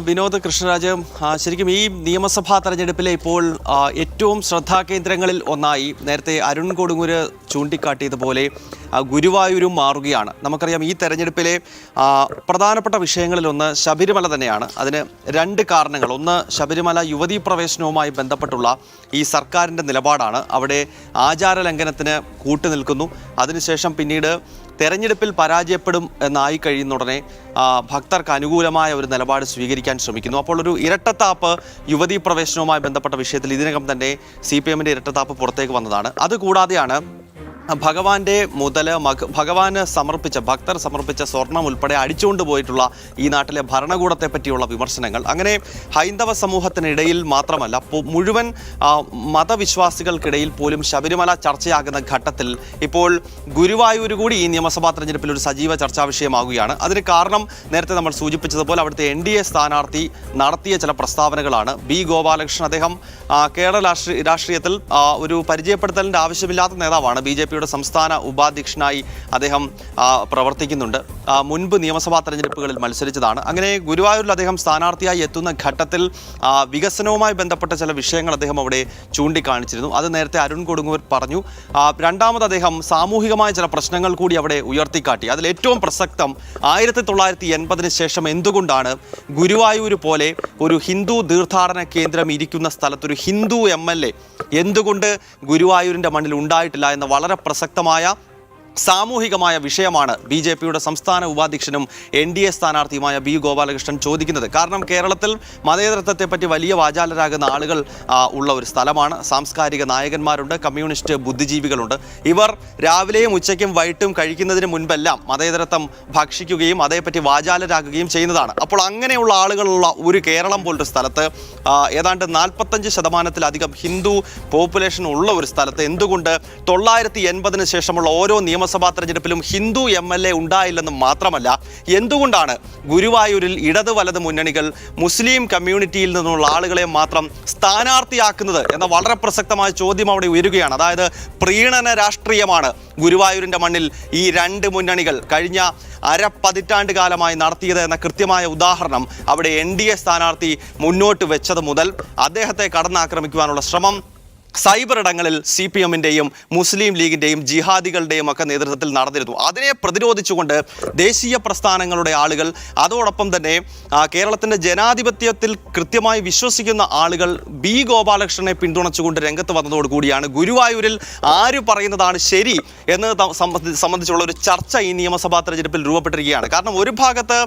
വിനോദ് കൃഷ്ണരാജ്, ശരിക്കും ഈ നിയമസഭാ തെരഞ്ഞെടുപ്പിലെ ഇപ്പോൾ ഏറ്റവും ശ്രദ്ധാകേന്ദ്രങ്ങളിൽ ഒന്നായി നേരത്തെ അരുൺ കൊടുങ്ങൂര് ചൂണ്ടിക്കാട്ടിയതുപോലെ ഗുരുവായൂരും മാറുകയാണ്. നമുക്കറിയാം ഈ തെരഞ്ഞെടുപ്പിലെ പ്രധാനപ്പെട്ട വിഷയങ്ങളിലൊന്ന് ശബരിമല തന്നെയാണ്. അതിന് രണ്ട് കാരണങ്ങൾ. ഒന്ന്, ശബരിമല യുവതീ പ്രവേശനവുമായി ബന്ധപ്പെട്ടുള്ള ഈ സർക്കാരിൻ്റെ നിലപാടാണ്. അവിടെ ആചാര ലംഘനത്തിന് കൂട്ടുനിൽക്കുന്നു. അതിനുശേഷം പിന്നീട് തെരഞ്ഞെടുപ്പിൽ പരാജയപ്പെടും എന്നായി കഴിയുന്ന ഉടനെ ഭക്തർക്ക് അനുകൂലമായ ഒരു നിലപാട് സ്വീകരിക്കാൻ ശ്രമിക്കുന്നു. അപ്പോൾ ഒരു ഇരട്ടത്താപ്പ് യുവതീ പ്രവേശനവുമായി ബന്ധപ്പെട്ട വിഷയത്തിൽ ഇതിനകം തന്നെ CPM-ന്റെ ഇരട്ടത്താപ്പ് പുറത്തേക്ക് വന്നതാണ്. അതുകൂടാതെയാണ് ഭഗവാന്റെ മുതൽ ഭഗവാന് ഭക്തർ സമർപ്പിച്ച സ്വർണം ഉൾപ്പെടെ അടിച്ചുകൊണ്ട് പോയിട്ടുള്ള ഈ നാട്ടിലെ ഭരണകൂടത്തെ പറ്റിയുള്ള വിമർശനങ്ങൾ. അങ്ങനെ ഹൈന്ദവ സമൂഹത്തിനിടയിൽ മാത്രമല്ല, മുഴുവൻ മതവിശ്വാസികൾക്കിടയിൽ പോലും ശബരിമല ചർച്ചയാകുന്ന ഘട്ടത്തിൽ ഇപ്പോൾ ഗുരുവായൂർ കൂടി ഈ നിയമസഭാ തെരഞ്ഞെടുപ്പിൽ ഒരു സജീവ ചർച്ചാ വിഷയമാകുകയാണ്. അതിന് കാരണം നേരത്തെ നമ്മൾ സൂചിപ്പിച്ചതുപോലെ അവിടുത്തെ NDA സ്ഥാനാർത്ഥി നടത്തിയ ചില പ്രസ്താവനകളാണ്. B. ഗോപാലകൃഷ്ണൻ, അദ്ദേഹം കേരള രാഷ്ട്രീയത്തിൽ ഒരു പരിചയപ്പെടുത്തലിൻ്റെ ആവശ്യമില്ലാത്ത നേതാവാണ്. BJP സംസ്ഥാന ഉപാധ്യക്ഷനായി അദ്ദേഹം പ്രവർത്തിക്കുന്നുണ്ട്. മുൻപ് നിയമസഭാ തെരഞ്ഞെടുപ്പുകളിൽ മത്സരിച്ചതാണ്. അങ്ങനെ ഗുരുവായൂരിൽ അദ്ദേഹം സ്ഥാനാർത്ഥിയായി എത്തുന്ന ഘട്ടത്തിൽ വികസനവുമായി ബന്ധപ്പെട്ട ചില വിഷയങ്ങൾ അദ്ദേഹം അവിടെ ചൂണ്ടിക്കാണിച്ചിരുന്നു. അത് നേരത്തെ അരുൺ കൊടുങ്ങൂർ പറഞ്ഞു. രണ്ടാമത് അദ്ദേഹം സാമൂഹികമായ ചില പ്രശ്നങ്ങൾ കൂടി അവിടെ ഉയർത്തിക്കാട്ടി. അതിൽ ഏറ്റവും പ്രസക്തം 1980 ശേഷം എന്തുകൊണ്ടാണ് ഗുരുവായൂർ പോലെ ഒരു ഹിന്ദു തീർത്ഥാടന കേന്ദ്രം ഇരിക്കുന്ന സ്ഥലത്തൊരു ഹിന്ദു MLA എന്തുകൊണ്ട് ഗുരുവായൂരിൻ്റെ മണ്ണിൽ ഉണ്ടായിട്ടില്ല എന്ന വളരെ പ്രസക്തമായ സാമൂഹികമായ വിഷയമാണ് BJP-യുടെ സംസ്ഥാന ഉപാധ്യക്ഷനും NDA സ്ഥാനാർത്ഥിയുമായ B. ഗോപാലകൃഷ്ണൻ ചോദിക്കുന്നത്. കാരണം കേരളത്തിൽ മതേതരത്വത്തെപ്പറ്റി വലിയ വാചാലരാകുന്ന ആളുകൾ ഉള്ള ഒരു സ്ഥലമാണ്. സാംസ്കാരിക നായകന്മാരുണ്ട്, കമ്മ്യൂണിസ്റ്റ് ബുദ്ധിജീവികളുണ്ട്. ഇവർ രാവിലെയും ഉച്ചയ്ക്കും വൈകിട്ടും കഴിക്കുന്നതിന് മുൻപെല്ലാം മതേതരത്വം ഭക്ഷിക്കുകയും അതേപ്പറ്റി വാചാലരാകുകയും ചെയ്യുന്നതാണ്. അപ്പോൾ അങ്ങനെയുള്ള ആളുകളുള്ള ഒരു കേരളം പോലൊരു സ്ഥലത്ത് ഏതാണ്ട് 45% ഹിന്ദു പോപ്പുലേഷൻ ഉള്ള ഒരു സ്ഥലത്ത് എന്തുകൊണ്ട് 1980 ശേഷമുള്ള ഓരോ നിയമസഭാ തെരഞ്ഞെടുപ്പിലും ഹിന്ദു MLA ഉണ്ടായില്ലെന്ന് മാത്രമല്ല, എന്തുകൊണ്ടാണ് ഗുരുവായൂരിൽ ഇടത് വലത് മുന്നണികൾ മുസ്ലിം കമ്മ്യൂണിറ്റിയിൽ നിന്നുള്ള ആളുകളെ മാത്രം സ്ഥാനാർത്ഥിയാക്കുന്നത് എന്ന വളരെ പ്രസക്തമായ ചോദ്യം അവിടെ ഉയരുകയാണ്. അതായത് പ്രീണന രാഷ്ട്രീയമാണ് ഗുരുവായൂരിൻ്റെ മണ്ണിൽ ഈ രണ്ട് മുന്നണികൾ കഴിഞ്ഞ അരപ്പതിറ്റാണ്ട് കാലമായി നടത്തിയത് എന്ന കൃത്യമായ ഉദാഹരണം അവിടെ NDA സ്ഥാനാർത്ഥി മുന്നോട്ട് വെച്ചത് മുതൽ അദ്ദേഹത്തെ കടന്നാക്രമിക്കുവാനുള്ള ശ്രമം സൈബർ ഇടങ്ങളിൽ CPM-ന്റെയും മുസ്ലിം ലീഗിൻ്റെയും ജിഹാദികളുടെയും ഒക്കെ നേതൃത്വത്തിൽ നടന്നിരുന്നു. അതിനെ പ്രതിരോധിച്ചുകൊണ്ട് ദേശീയ പ്രസ്ഥാനങ്ങളുടെ ആളുകൾ, അതോടൊപ്പം തന്നെ കേരളത്തിൻ്റെ ജനാധിപത്യത്തിൽ കൃത്യമായി വിശ്വസിക്കുന്ന ആളുകൾ B. ഗോപാലകൃഷ്ണനെ പിന്തുണച്ചുകൊണ്ട് രംഗത്ത് വന്നതോടുകൂടിയാണ് ഗുരുവായൂരിൽ ആര് പറയുന്നതാണ് ശരി എന്ന് സംബന്ധിച്ചുള്ള ഒരു ചർച്ച ഈ നിയമസഭാ തെരഞ്ഞെടുപ്പിൽ രൂപപ്പെട്ടിരിക്കുകയാണ്. കാരണം ഒരു ഭാഗത്ത്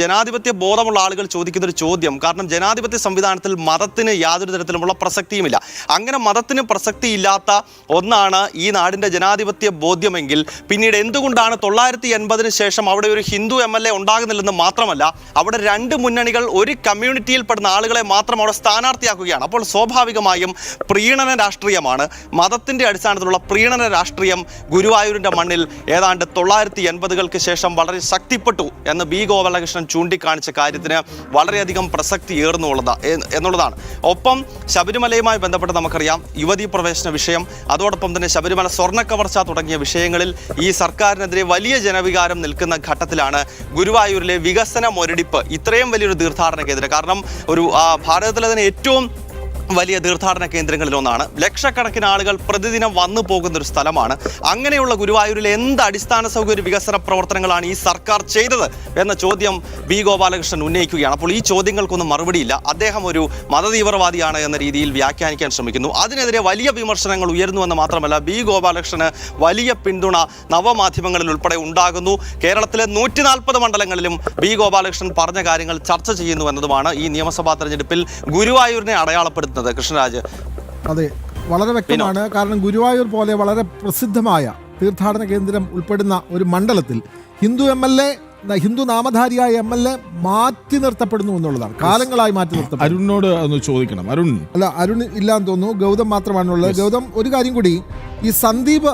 ജനാധിപത്യ ബോധമുള്ള ആളുകൾ ചോദിക്കുന്നൊരു ചോദ്യം, കാരണം ജനാധിപത്യ സംവിധാനത്തിൽ മതത്തിന് യാതൊരു തരത്തിലുമുള്ള പ്രസക്തിയുമില്ല. അങ്ങനെ മതത്തിന് പ്രസക്തിയില്ലാത്ത ഒന്നാണ് ഈ നാടിൻ്റെ ജനാധിപത്യ ബോധ്യമെങ്കിൽ പിന്നീട് എന്തുകൊണ്ടാണ് 1980 ശേഷം അവിടെ ഒരു ഹിന്ദു MLA ഉണ്ടാകുന്നില്ലെന്ന് മാത്രമല്ല, അവിടെ രണ്ട് മുന്നണികൾ ഒരു കമ്മ്യൂണിറ്റിയിൽപ്പെടുന്ന ആളുകളെ മാത്രം അവിടെ സ്ഥാനാർത്ഥിയാക്കുകയാണ്. അപ്പോൾ സ്വാഭാവികമായും പ്രീണന രാഷ്ട്രീയമാണ്, മതത്തിൻ്റെ അടിസ്ഥാനത്തിലുള്ള പ്രീണന രാഷ്ട്രീയം ഗുരുവായൂരിൻ്റെ മണ്ണിൽ ഏതാണ്ട് 1980-കൾക്ക് ശേഷം വളരെ ശക്തിപ്പെട്ടു എന്ന് B. ഗോപാലകൃഷ്ണൻ ചൂണ്ടിക്കാണിച്ച കാര്യത്തിന് വളരെയധികം പ്രസക്തി എന്നുള്ളതാണ്. ഒപ്പം ശബരിമലയുമായി ബന്ധപ്പെട്ട് നമുക്കറിയാം യുവതീ പ്രവേശന വിഷയം, അതോടൊപ്പം തന്നെ ശബരിമല സ്വർണ്ണ കവർച്ച തുടങ്ങിയ വിഷയങ്ങളിൽ ഈ സർക്കാരിനെതിരെ വലിയ ജനവികാരം നിൽക്കുന്ന ഘട്ടത്തിലാണ് ഗുരുവായൂരിലെ വികസന മുരടിപ്പ് ഇത്രയും വലിയൊരു തീർത്ഥാടന കേന്ദ്രം. കാരണം ഒരു ഭാരതത്തിലെ തന്നെ ഏറ്റവും വലിയ തീർത്ഥാടന കേന്ദ്രങ്ങളിലൊന്നാണ്. ലക്ഷക്കണക്കിന് ആളുകൾ പ്രതിദിനം വന്നു പോകുന്നൊരു സ്ഥലമാണ്. അങ്ങനെയുള്ള ഗുരുവായൂരിൽ എന്ത് അടിസ്ഥാന സൗകര്യ വികസന പ്രവർത്തനങ്ങളാണ് ഈ സർക്കാർ ചെയ്തത് എന്ന ചോദ്യം B. ഗോപാലകൃഷ്ണൻ ഉന്നയിക്കുകയാണ്. അപ്പോൾ ഈ ചോദ്യങ്ങൾക്കൊന്നും മറുപടിയില്ല. അദ്ദേഹം ഒരു മതതീവ്രവാദിയാണ് എന്ന രീതിയിൽ വ്യാഖ്യാനിക്കാൻ ശ്രമിക്കുന്നു. അതിനെതിരെ വലിയ വിമർശനങ്ങൾ ഉയരുന്നുവെന്ന് മാത്രമല്ല, B. ഗോപാലകൃഷ്ണന് വലിയ പിന്തുണ നവമാധ്യമങ്ങളിൽ ഉൾപ്പെടെ ഉണ്ടാകുന്നു. കേരളത്തിലെ 140 മണ്ഡലങ്ങളിലും B. ഗോപാലകൃഷ്ണൻ പറഞ്ഞ കാര്യങ്ങൾ ചർച്ച ചെയ്യുന്നു എന്നതുമാണ് ഈ നിയമസഭാ തെരഞ്ഞെടുപ്പിൽ ഗുരുവായൂരിനെ അടയാളപ്പെടുത്തുന്നത്. കൃഷ്ണരാജ്, അതെ, വളരെ വ്യക്തമാണ്. കാരണം ഗുരുവായൂർ പോലെ വളരെ പ്രസിദ്ധമായ തീർത്ഥാടന കേന്ദ്രം ഉൾപ്പെടുന്ന ഒരു മണ്ഡലത്തിൽ ഹിന്ദു നാമധാരിയായ MLA മാറ്റി നിർത്തപ്പെടുന്നു എന്നുള്ളതാണ്. കാലങ്ങളായി മാറ്റി നിർത്തപ്പെടുന്നു. അരുണിനോട് ഒന്ന് ചോദിക്കണം. അരുൺ ഇല്ലാന്ന് തോന്നുന്നു, ഗൗതം മാത്രമാണുള്ളത്. ഗൗതം, ഒരു കാര്യം കൂടി, ഈ സന്ദീപ്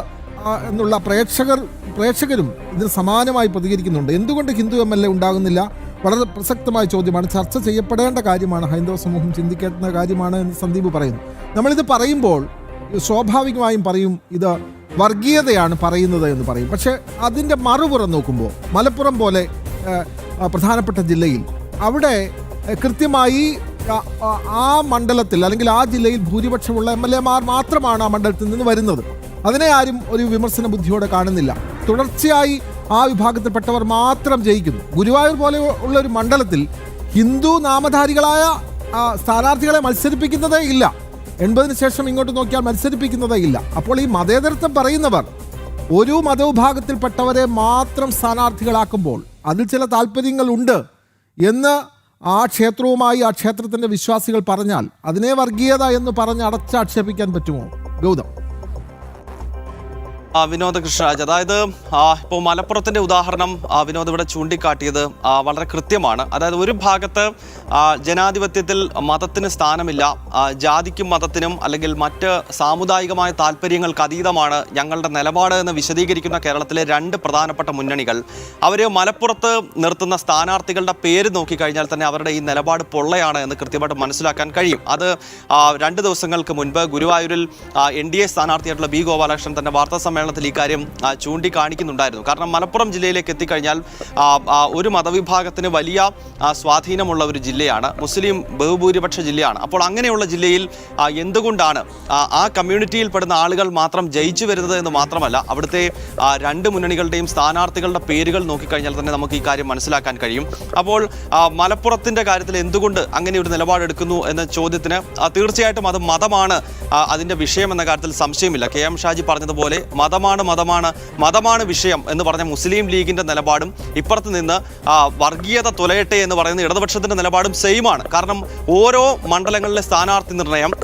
എന്നുള്ള പ്രേക്ഷകരും ഇതിന് സമാനമായി പ്രതികരിക്കുന്നുണ്ട്. എന്തുകൊണ്ട് ഹിന്ദു MLA ഉണ്ടാകുന്നില്ല? വളരെ പ്രസക്തമായ ചോദ്യമാണ്, ചർച്ച ചെയ്യപ്പെടേണ്ട കാര്യമാണ്, ഹൈന്ദവ സമൂഹം ചിന്തിക്കേണ്ട കാര്യമാണ് എന്ന് സന്ദീപ് പറയുന്നു. നമ്മളിത് പറയുമ്പോൾ സ്വാഭാവികമായും പറയും ഇത് വർഗീയതയാണ് പറയുന്നത് എന്ന് പറയും. പക്ഷേ അതിൻ്റെ മറുപുറം നോക്കുമ്പോൾ മലപ്പുറം പോലെ പ്രധാനപ്പെട്ട ജില്ലയിൽ അവിടെ കൃത്യമായി ആ മണ്ഡലത്തിൽ അല്ലെങ്കിൽ ആ ജില്ലയിൽ ഭൂരിപക്ഷമുള്ള MLA-മാർ മാത്രമാണ് ആ മണ്ഡലത്തിൽ നിന്ന് വരുന്നത്. അതിനെ ആരും ഒരു വിമർശന ബുദ്ധിയോടെ കാണുന്നില്ല. തുടർച്ചയായി ആ വിഭാഗത്തിൽപ്പെട്ടവർ മാത്രം ജയിക്കുന്നു. ഗുരുവായൂർ പോലെ ഉള്ള ഒരു മണ്ഡലത്തിൽ ഹിന്ദു നാമധാരികളായ സ്ഥാനാർത്ഥികളെ മത്സരിപ്പിക്കുന്നതേ ഇല്ല. 80-ന് ശേഷം ഇങ്ങോട്ട് നോക്കിയാൽ മത്സരിപ്പിക്കുന്നതേ ഇല്ല. അപ്പോൾ ഈ മതേതരത്വം പറയുന്നവർ ഒരു മതവിഭാഗത്തിൽപ്പെട്ടവരെ മാത്രം സ്ഥാനാർത്ഥികളാക്കുമ്പോൾ അതിൽ ചില താല്പര്യങ്ങളുണ്ട് എന്ന് ആ ക്ഷേത്രവുമായി ആ ക്ഷേത്രത്തിൻ്റെ വിശ്വാസികൾ പറഞ്ഞാൽ അതിനെ വർഗീയത എന്ന് പറഞ്ഞ് അടച്ചാക്ഷേപിക്കാൻ പറ്റുമോ ഗൗതം? വിനോദ് കൃഷ്ണരാജ്, അതായത് ഇപ്പോൾ മലപ്പുറത്തിൻ്റെ ഉദാഹരണം വിനോദ് ഇവിടെ ചൂണ്ടിക്കാട്ടിയത് വളരെ കൃത്യമാണ്. അതായത് ഒരു ഭാഗത്ത് ജനാധിപത്യത്തിൽ മതത്തിന് സ്ഥാനമില്ല, ജാതിക്കും മതത്തിനും അല്ലെങ്കിൽ മറ്റ് സാമുദായികമായ താല്പര്യങ്ങൾക്ക് അതീതമാണ് ഞങ്ങളുടെ നിലപാട് എന്ന് വിശദീകരിക്കുന്ന കേരളത്തിലെ രണ്ട് പ്രധാനപ്പെട്ട മുന്നണികൾ അവർ മലപ്പുറത്ത് നിർത്തുന്ന സ്ഥാനാർത്ഥികളുടെ പേര് നോക്കിക്കഴിഞ്ഞാൽ തന്നെ അവരുടെ ഈ നിലപാട് പൊള്ളയാണ് എന്ന് കൃത്യമായിട്ട് മനസ്സിലാക്കാൻ കഴിയും. അത് 2 ദിവസങ്ങൾക്ക് മുൻപ് ഗുരുവായൂരിൽ NDA സ്ഥാനാർത്ഥിയായിട്ടുള്ള B. ഗോപാലകൃഷ്ണൻ തന്നെ വാർത്താ സമ്മേളനത്തിൽ ഇക്കാര്യം ചൂണ്ടിക്കാണിക്കുന്നുണ്ടായിരുന്നു. കാരണം മലപ്പുറം ജില്ലയിലേക്ക് എത്തിക്കഴിഞ്ഞാൽ ഒരു മതവിഭാഗത്തിന് വലിയ സ്വാധീനമുള്ള ഒരു ജില്ലയാണ്, മുസ്ലിം ബഹുഭൂരിപക്ഷ ജില്ലയാണ്. അപ്പോൾ അങ്ങനെയുള്ള ജില്ലയിൽ എന്തുകൊണ്ടാണ് ആ കമ്മ്യൂണിറ്റിയിൽപ്പെടുന്ന ആളുകൾ മാത്രം ജയിച്ചു വരുന്നത് എന്ന് മാത്രമല്ല, അവിടുത്തെ 2 മുന്നണികളുടെയും സ്ഥാനാർത്ഥികളുടെ പേരുകൾ നോക്കിക്കഴിഞ്ഞാൽ തന്നെ നമുക്ക് ഈ കാര്യം മനസ്സിലാക്കാൻ കഴിയും. അപ്പോൾ മലപ്പുറത്തിൻ്റെ കാര്യത്തിൽ എന്തുകൊണ്ട് അങ്ങനെ ഒരു നിലപാടെടുക്കുന്നു എന്ന ചോദ്യത്തിന് തീർച്ചയായിട്ടും അത് മതമാണ് അതിൻ്റെ വിഷയം എന്ന കാര്യത്തിൽ സംശയമില്ല. KM ഷാജി പറഞ്ഞതുപോലെ മതമാണ് വിഷയം എന്ന് പറഞ്ഞ മുസ്ലിം ലീഗിന്റെ നിലപാടും ഇപ്പുറത്ത് നിന്ന് വർഗീയത തുലയട്ടെ എന്ന് പറയുന്ന ഇടതുപക്ഷത്തിന്റെ നിലപാടും സെയിമാണ്. കാരണം ഓരോ മണ്ഡലങ്ങളിലെ സ്ഥാനാർത്ഥി നിർണയം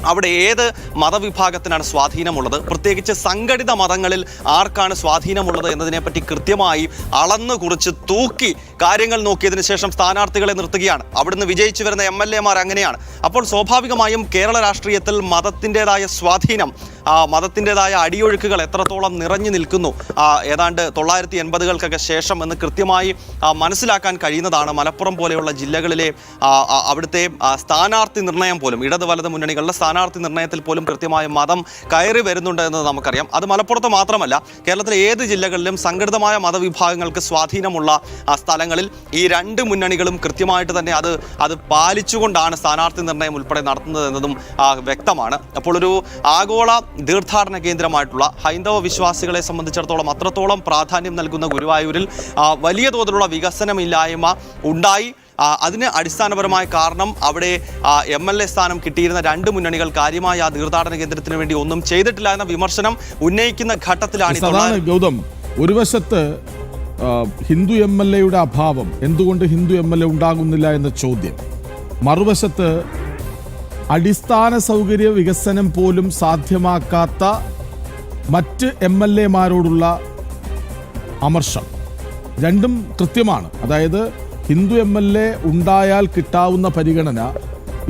അവിടെ ഏത് മതവിഭാഗത്തിനാണ് സ്വാധീനമുള്ളത്, പ്രത്യേകിച്ച് സംഘടിത മതങ്ങളിൽ ആർക്കാണ് സ്വാധീനമുള്ളത് എന്നതിനെപ്പറ്റി കൃത്യമായി അളന്നു കുറിച്ച് തൂക്കി കാര്യങ്ങൾ നോക്കിയതിനു ശേഷം സ്ഥാനാർത്ഥികളെ നിർത്തുകയാണ്. അവിടുന്ന് വിജയിച്ചു വരുന്ന MLA-മാർ അങ്ങനെയാണ്. അപ്പോൾ സ്വാഭാവികമായും കേരള രാഷ്ട്രീയത്തിൽ മതത്തിൻ്റെതായ സ്വാധീനം, മതത്തിൻ്റെതായ അടിയൊഴുക്കുകൾ എത്രത്തോളം നിറഞ്ഞു നിൽക്കുന്നു ഏതാണ്ട് 1980-കൾക്കൊക്കെ ശേഷം എന്ന് കൃത്യമായി മനസ്സിലാക്കാൻ കഴിയുന്നതാണ്. മലപ്പുറം പോലെയുള്ള ജില്ലകളിലെ അവിടുത്തെ സ്ഥാനാർത്ഥി നിർണയം പോലും, ഇടത് വലത് മുന്നണികളുടെ സ്ഥാനാർത്ഥി നിർണയത്തിൽ പോലും കൃത്യമായ മതം കയറി വരുന്നുണ്ട് എന്ന് നമുക്കറിയാം. അത് മലപ്പുറത്ത് മാത്രമല്ല, കേരളത്തിലെ ഏത് ജില്ലകളിലും സംഘടിതമായ മതവിഭാഗങ്ങൾക്ക് സ്വാധീനമുള്ള സ്ഥലങ്ങളിൽ ഈ 2 മുന്നണികളും കൃത്യമായിട്ട് തന്നെ അത് പാലിച്ചുകൊണ്ടാണ് സ്ഥാനാർത്ഥി നിർണയം ഉൾപ്പെടെ നടത്തുന്നത് എന്നതും വ്യക്തമാണ്. അപ്പോൾ ഒരു ആഗോള തീർത്ഥാടന കേന്ദ്രമായിട്ടുള്ള ഹൈന്ദവ വിശ്വാസികളെ സംബന്ധിച്ചിടത്തോളം അത്രത്തോളം പ്രാധാന്യം നൽകുന്ന ഗുരുവായൂരിൽ വലിയ തോതിലുള്ള വികസനമില്ലായ്മ ഉണ്ടായി. അതിന് അടിസ്ഥാനപരമായ കാരണം അവിടെ MLA സ്ഥാനം കിട്ടിയിരുന്ന 2 മുന്നണികൾ കാര്യമായ ആ തീർത്ഥാടന കേന്ദ്രത്തിന് വേണ്ടി ഒന്നും ചെയ്തിട്ടില്ല എന്ന വിമർശനം ഉന്നയിക്കുന്ന ഘട്ടത്തിലാണ് ഗൗതം. ഒരു വശത്ത് ഹിന്ദു MLA-യുടെ അഭാവം, എന്തുകൊണ്ട് ഹിന്ദു MLA ഉണ്ടാകുന്നില്ല എന്ന ചോദ്യം, മറുവശത്ത് അടിസ്ഥാന സൗകര്യ വികസനം പോലും സാധ്യമാക്കാത്ത മറ്റ് MLA-മാരോടുള്ള അമർഷം, രണ്ടും കൃത്യമാണ്. അതായത് ഹിന്ദു MLA ഉണ്ടായാൽ കിട്ടാവുന്ന പരിഗണന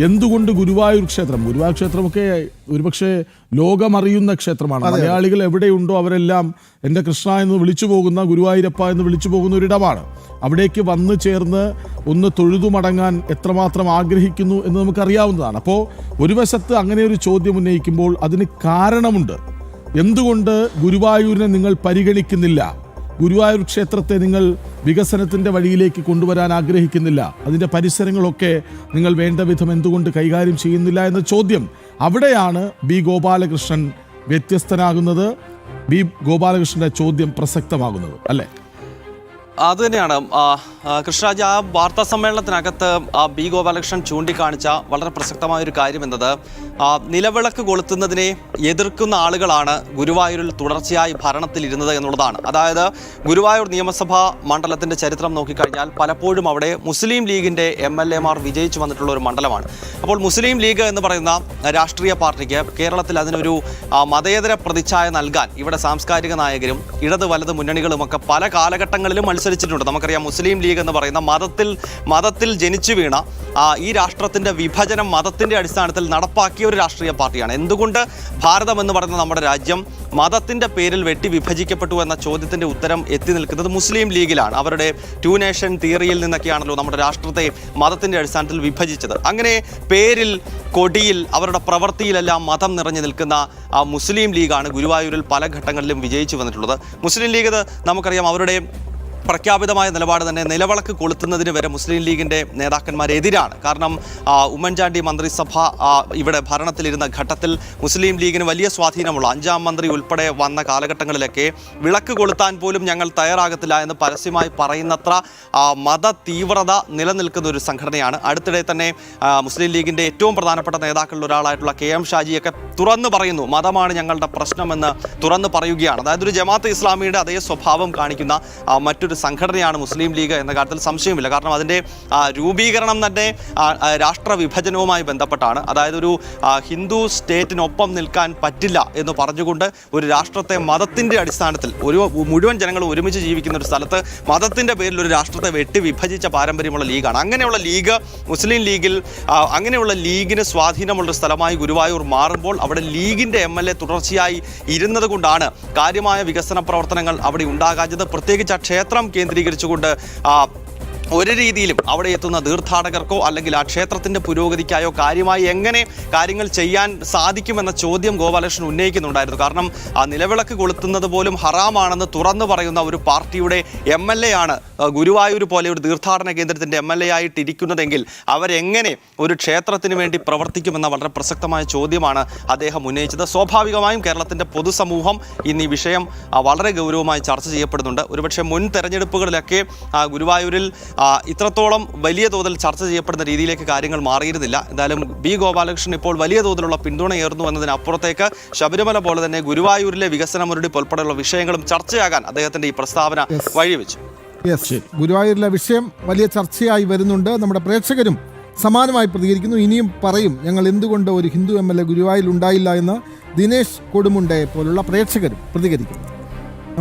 എന്തുകൊണ്ട് ഗുരുവായൂർ ക്ഷേത്രമൊക്കെ ഒരുപക്ഷെ ലോകമറിയുന്ന ക്ഷേത്രമാണ്. മലയാളികൾ എവിടെയുണ്ടോ അവരെല്ലാം എൻ്റെ കൃഷ്ണ എന്ന് വിളിച്ചു പോകുന്ന, ഗുരുവായൂരപ്പ എന്ന് വിളിച്ചു പോകുന്ന ഒരിടമാണ്. അവിടേക്ക് വന്നു ചേർന്ന് ഒന്ന് തൊഴുതു മടങ്ങാൻ എത്രമാത്രം ആഗ്രഹിക്കുന്നു എന്ന് നമുക്കറിയാവുന്നതാണ്. അപ്പോൾ ഒരു വശത്ത് അങ്ങനെ ഒരു ചോദ്യം ഉന്നയിക്കുമ്പോൾ അതിന് കാരണമുണ്ട്. എന്തുകൊണ്ട് ഗുരുവായൂരിനെ നിങ്ങൾ പരിഗണിക്കുന്നില്ല? ഗുരുവായൂർ ക്ഷേത്രത്തെ നിങ്ങൾ വികസനത്തിൻ്റെ വഴിയിലേക്ക് കൊണ്ടുവരാൻ ആഗ്രഹിക്കുന്നില്ല? അതിൻ്റെ പരിസരങ്ങളൊക്കെ നിങ്ങൾ വേണ്ട വിധം എന്തുകൊണ്ട് കൈകാര്യം ചെയ്യുന്നില്ല എന്ന ചോദ്യം, അവിടെയാണ് B. ഗോപാലകൃഷ്ണൻ വ്യത്യസ്തനാകുന്നത്. B. ഗോപാലകൃഷ്ണൻ്റെ ചോദ്യം പ്രസക്തമാകുന്നത്, അല്ലേ? അതുതന്നെയാണ് കൃഷ്ണരാജ്. ആ വാർത്താ സമ്മേളനത്തിനകത്ത് B. ഗോപാലകൃഷ്ണൻ ചൂണ്ടിക്കാണിച്ച വളരെ പ്രസക്തമായൊരു കാര്യം എന്നത് നിലവിളക്ക് കൊളുത്തുന്നതിനെ എതിർക്കുന്ന ആളുകളാണ് ഗുരുവായൂരിൽ തുടർച്ചയായി ഭരണത്തിലിരുന്നത് എന്നുള്ളതാണ്. അതായത് ഗുരുവായൂർ നിയമസഭാ മണ്ഡലത്തിൻ്റെ ചരിത്രം നോക്കിക്കഴിഞ്ഞാൽ പലപ്പോഴും അവിടെ മുസ്ലിം ലീഗിൻ്റെ MLA-മാർ വിജയിച്ചു വന്നിട്ടുള്ള ഒരു മണ്ഡലമാണ്. അപ്പോൾ മുസ്ലിം ലീഗ് എന്ന് പറയുന്ന രാഷ്ട്രീയ പാർട്ടിക്ക് കേരളത്തിൽ അതിനൊരു മതേതര പ്രതിച്ഛായ നൽകാൻ ഇവിടെ സാംസ്കാരിക നായകരും ഇടത് വലത് മുന്നണികളുമൊക്കെ പല കാലഘട്ടങ്ങളിലും മത്സരിച്ചിട്ടുണ്ട്. നമുക്കറിയാം, മുസ്ലിം ലീഗ് എന്ന് പറയുന്ന മതത്തിൽ ജനിച്ചു വീണ ഈ രാഷ്ട്രത്തിൻ്റെ വിഭജനം മതത്തിൻ്റെ അടിസ്ഥാനത്തിൽ നടപ്പാക്കിയ ഒരു രാഷ്ട്രീയ പാർട്ടിയാണ്. എന്തുകൊണ്ട് ഭാരതം എന്ന് പറയുന്ന നമ്മുടെ രാജ്യം മതത്തിൻ്റെ പേരിൽ വെട്ടി വിഭജിക്കപ്പെട്ടു എന്ന ചോദ്യത്തിൻ്റെ ഉത്തരം എത്തി നിൽക്കുന്നത് മുസ്ലിം ലീഗിലാണ്. അവരുടെ 2 നേഷൻ തിയറിയിൽ നിന്നൊക്കെയാണല്ലോ നമ്മുടെ രാഷ്ട്രത്തെ മതത്തിൻ്റെ അടിസ്ഥാനത്തിൽ വിഭജിച്ചത്. അങ്ങനെ പേരിൽ, കൊടിയിൽ, അവരുടെ പ്രവൃത്തിയിലെല്ലാം മതം നിറഞ്ഞു നിൽക്കുന്ന മുസ്ലിം ലീഗാണ് ഗുരുവായൂരിൽ പല ഘട്ടങ്ങളിലും വിജയിച്ചു വന്നിട്ടുള്ളത്. മുസ്ലിം ലീഗ് നമുക്കറിയാം, അവരുടെ പ്രഖ്യാപിതമായ നിലപാട് തന്നെ നിലവിളക്ക് കൊളുത്തുന്നതിന് വരെ മുസ്ലിം ലീഗിൻ്റെ നേതാക്കന്മാരെതിരാണ്. കാരണം ഉമ്മൻചാണ്ടി മന്ത്രിസഭ ഇവിടെ ഭരണത്തിലിരുന്ന ഘട്ടത്തിൽ മുസ്ലിം ലീഗിന് വലിയ സ്വാധീനമുള്ള 5ാം മന്ത്രി ഉൾപ്പെടെ വന്ന കാലഘട്ടങ്ങളിലൊക്കെ വിളക്ക് കൊളുത്താൻ പോലും ഞങ്ങൾ തയ്യാറാകത്തില്ല എന്ന് പരസ്യമായി പറയുന്നത്ര മത തീവ്രത നിലനിൽക്കുന്ന ഒരു സംഘടനയാണ്. അടുത്തിടെ തന്നെ മുസ്ലിം ലീഗിൻ്റെ ഏറ്റവും പ്രധാനപ്പെട്ട നേതാക്കളിൽ ഒരാളായിട്ടുള്ള KM ഷാജിയൊക്കെ തുറന്നു പറയുന്നു, മതമാണ് ഞങ്ങളുടെ പ്രശ്നമെന്ന് തുറന്നു പറയുകയാണ്. അതായത് ഒരു ജമാഅത്തെ ഇസ്ലാമിയുടെ അതേ സ്വഭാവം കാണിക്കുന്ന മറ്റൊരു സംഘടനയാണ് മുസ്ലിം ലീഗ് എന്ന കാര്യത്തിൽ സംശയമില്ല. കാരണം അതിൻ്റെ രൂപീകരണം തന്നെ രാഷ്ട്ര വിഭജനവുമായി ബന്ധപ്പെട്ടാണ്. അതായത് ഒരു ഹിന്ദു സ്റ്റേറ്റിനൊപ്പം നിൽക്കാൻ പറ്റില്ല എന്ന് പറഞ്ഞുകൊണ്ട് ഒരു രാഷ്ട്രത്തെ മതത്തിൻ്റെ അടിസ്ഥാനത്തിൽ ഒരു മുഴുവൻ ജനങ്ങൾ ഒരുമിച്ച് ജീവിക്കുന്ന ഒരു സ്ഥലത്ത് മതത്തിൻ്റെ പേരിൽ ഒരു രാഷ്ട്രത്തെ വെട്ടി വിഭജിച്ച പാരമ്പര്യമുള്ള ലീഗാണ്. അങ്ങനെയുള്ള ലീഗ് മുസ്ലിം ലീഗിൽ അങ്ങനെയുള്ള ലീഗിന് സ്വാധീനമുള്ളൊരു സ്ഥലമായി ഗുരുവായൂർ മാറുമ്പോൾ അവിടെ ലീഗിൻ്റെ MLA തുടർച്ചയായി ഇരുന്നത് കൊണ്ടാണ് കാര്യമായ വികസന പ്രവർത്തനങ്ങൾ അവിടെ ഉണ്ടാകാഞ്ഞത്. പ്രത്യേകിച്ച് ആ ക്ഷേത്രം കേന്ദ്രീകരിച്ചുകൊണ്ട് ഒരു രീതിയിലും അവിടെ എത്തുന്ന തീർത്ഥാടകർക്കോ അല്ലെങ്കിൽ ആ ക്ഷേത്രത്തിൻ്റെ പുരോഗതിക്കായോ കാര്യമായി എങ്ങനെ കാര്യങ്ങൾ ചെയ്യാൻ സാധിക്കുമെന്ന ചോദ്യം ഗോപാലകൃഷ്ണൻ ഉന്നയിക്കുന്നുണ്ടായിരുന്നു. കാരണം ആ നിലവിളക്ക് കൊളുത്തുന്നത് പോലും ഹറാമാണെന്ന് തുറന്നു പറയുന്ന ഒരു പാർട്ടിയുടെ MLA ആണ് ഗുരുവായൂർ പോലെ ഒരു തീർത്ഥാടന കേന്ദ്രത്തിൻ്റെ MLA ആയിട്ടിരിക്കുന്നതെങ്കിൽ അവരെങ്ങനെ ഒരു ക്ഷേത്രത്തിന് വേണ്ടി പ്രവർത്തിക്കുമെന്ന വളരെ പ്രസക്തമായ ചോദ്യമാണ് അദ്ദേഹം ഉന്നയിച്ചത്. സ്വാഭാവികമായും കേരളത്തിൻ്റെ പൊതുസമൂഹം ഇന്ന് ഈ വിഷയം വളരെ ഗൗരവമായി ചർച്ച ചെയ്യപ്പെടുന്നുണ്ട്. ഒരുപക്ഷെ മുൻ തെരഞ്ഞെടുപ്പുകളിലൊക്കെ ഗുരുവായൂരിൽ ഇത്രത്തോളം വലിയ തോതിൽ ചർച്ച ചെയ്യപ്പെടുന്ന രീതിയിലേക്ക് കാര്യങ്ങൾ മാറിയിരുന്നില്ല. എന്തായാലും ഗോപാലകൃഷ്ണൻ ഇപ്പോൾ വലിയ തോതിലുള്ള പിന്തുണയേറുന്നു എന്നതിനപ്പുറത്തേക്ക് ശബരിമല പോലെ തന്നെ ഗുരുവായൂരിലെ വികസന മുരടിപ്പ് ഉൾപ്പെടെയുള്ള വിഷയങ്ങളും ചർച്ചയാകാൻ അദ്ദേഹത്തിൻ്റെ ഈ പ്രസ്താവന വഴിവെച്ചു. ഗുരുവായൂരിലെ വിഷയം വലിയ ചർച്ചയായി വരുന്നുണ്ട്. നമ്മുടെ പ്രേക്ഷകരും സമാനമായി പ്രതികരിക്കുന്നു. ഇനിയും പറയും ഞങ്ങൾ എന്തുകൊണ്ട് ഒരു ഹിന്ദു MLA ഗുരുവായൂരിൽ ഉണ്ടായില്ല എന്ന് ദിനേശ് കൊടുമുണ്ടയെ പോലുള്ള പ്രേക്ഷകരും പ്രതികരിക്കുന്നു.